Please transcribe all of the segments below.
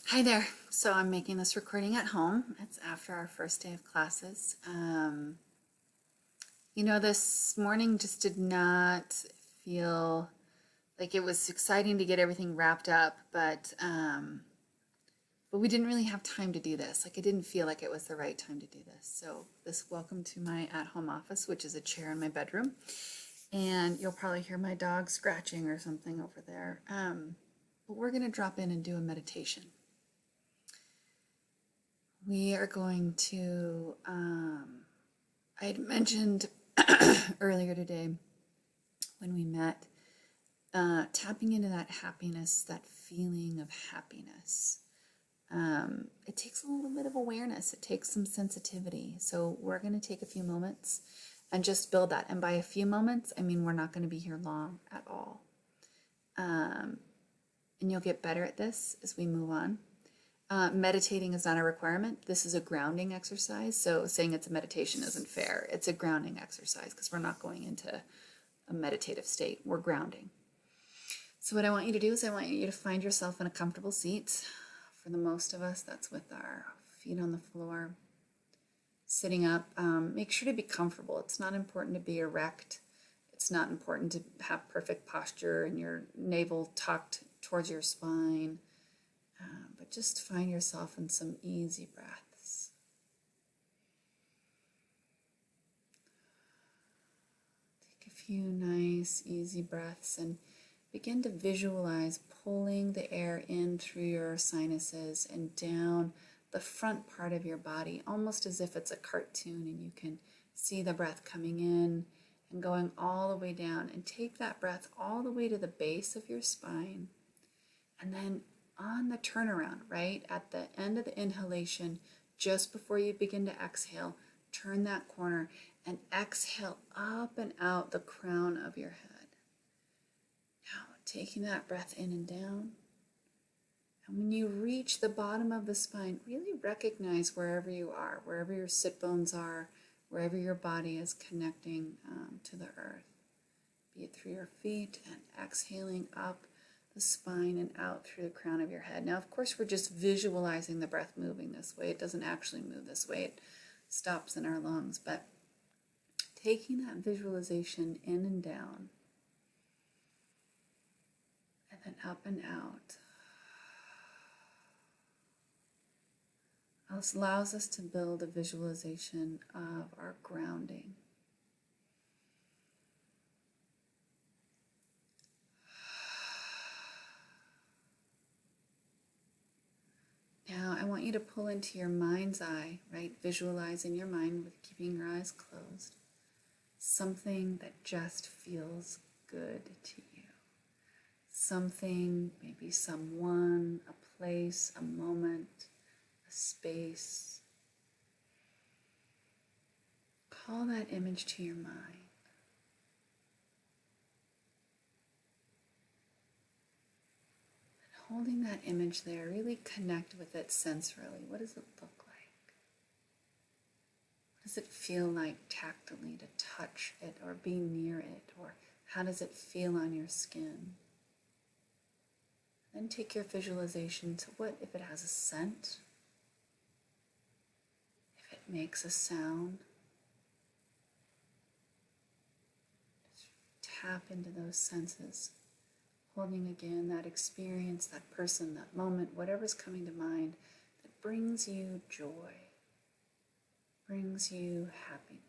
Hi there. So I'm making this recording at home. It's after our first day of classes. This morning just did not feel like it was exciting to get everything wrapped up, but we didn't really have time to do this. Like, it didn't feel like it was the right time to do this. So welcome to my at-home office, which is a chair in my bedroom. And you'll probably hear my dog scratching or something over there. But we're going to drop in and do a meditation. We are going to, I had mentioned earlier today when we met, tapping into that happiness, that feeling of happiness. It takes a little bit of awareness. It takes some sensitivity. So we're going to take a few moments and just build that. And by a few moments, I mean we're not going to be here long at all. And you'll get better at this as we move on. Meditating is not a requirement. This is a grounding exercise. So saying it's a meditation isn't fair. It's a grounding exercise because we're not going into a meditative state. We're grounding. So what I want you to do is I want you to find yourself in a comfortable seat. For the most of us, that's with our feet on the floor. Sitting up. Make sure to be comfortable. It's not important to be erect. It's not important to have perfect posture and your navel tucked towards your spine. But just find yourself in some easy breaths. Take a few nice, easy breaths and begin to visualize pulling the air in through your sinuses and down the front part of your body, almost as if it's a cartoon and you can see the breath coming in and going all the way down. And take that breath all the way to the base of your spine. And then on the turnaround, right at the end of the inhalation, just before you begin to exhale, turn that corner and exhale up and out the crown of your head. Now, taking that breath in and down. And when you reach the bottom of the spine, really recognize wherever you are, wherever your sit bones are, wherever your body is connecting to the earth. Be it through your feet and exhaling up the spine and out through the crown of your head. Now, of course, we're just visualizing the breath moving this way. It doesn't actually move this way. It stops in our lungs. But taking that visualization in and down, and then up and out, allows us to build a visualization of our grounding. Now, I want you to pull into your mind's eye, right? Visualize in your mind with keeping your eyes closed. Something that just feels good to you. Something, maybe someone, a place, a moment, a space. Call that image to your mind. Holding that image there, really connect with it sensorily. What does it look like? What does it feel like tactily to touch it or be near it? Or how does it feel on your skin? Then take your visualization to what if it has a scent? If it makes a sound? Just tap into those senses. Holding again that experience, that person, that moment, whatever's coming to mind that brings you joy, brings you happiness.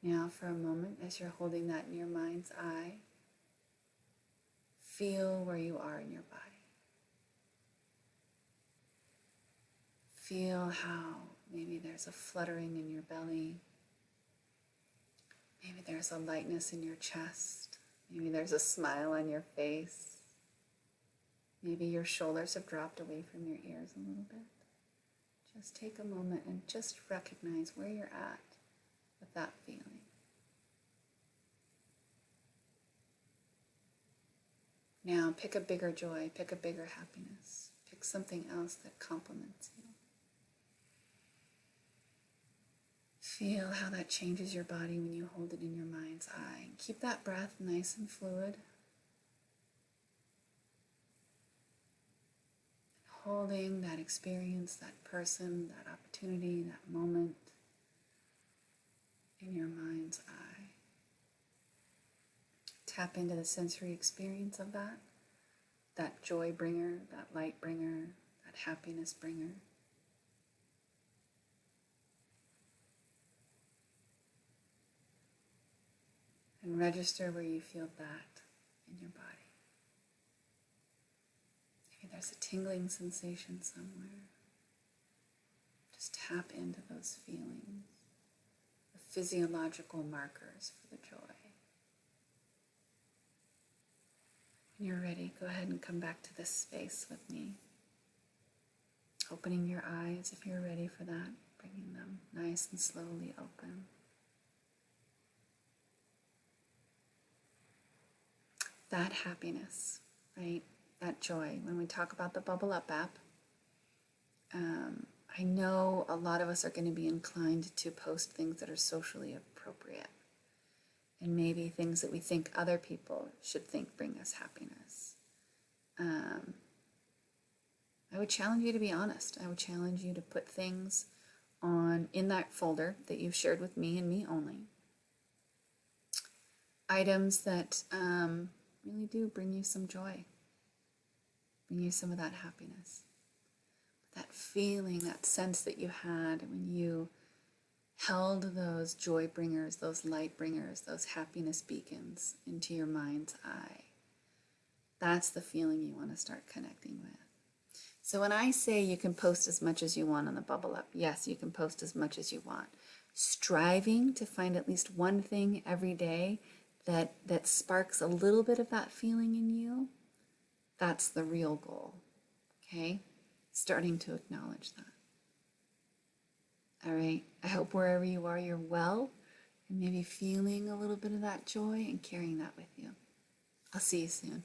Now for a moment, as you're holding that in your mind's eye, feel where you are in your body. Feel how maybe there's a fluttering in your belly. Maybe there's a lightness in your chest. Maybe there's a smile on your face. Maybe your shoulders have dropped away from your ears a little bit. Just take a moment and just recognize where you're at with that feeling. Now pick a bigger joy, pick a bigger happiness. Pick something else that complements you. Feel how that changes your body when you hold it in your mind's eye. Keep that breath nice and fluid. holding that experience, that person, that opportunity, that moment in your mind's eye. Tap into the sensory experience of that joy bringer, that light bringer, that happiness bringer. And register where you feel that in your body. Maybe there's a tingling sensation somewhere. Just tap into those feelings, the physiological markers for the joy. When you're ready, go ahead and come back to this space with me. Opening your eyes if you're ready for that, bringing them nice and slowly open. That happiness, right? That joy. When we talk about the Bubble Up app, I know a lot of us are going to be inclined to post things that are socially appropriate and maybe things that we think other people should think bring us happiness. I would challenge you to be honest. I would challenge you to put things in that folder that you've shared with me and me only. Items that really do bring you some joy, bring you some of that happiness. That feeling, that sense that you had when you held those joy bringers, those light bringers, those happiness beacons into your mind's eye. That's the feeling you want to start connecting with. So when I say you can post as much as you want on the Bubble Up, yes, you can post as much as you want. Striving to find at least one thing every day that sparks a little bit of that feeling in you, that's the real goal, okay? Starting to acknowledge that. All right, I hope wherever you are, you're well and maybe feeling a little bit of that joy and carrying that with you. I'll see you soon.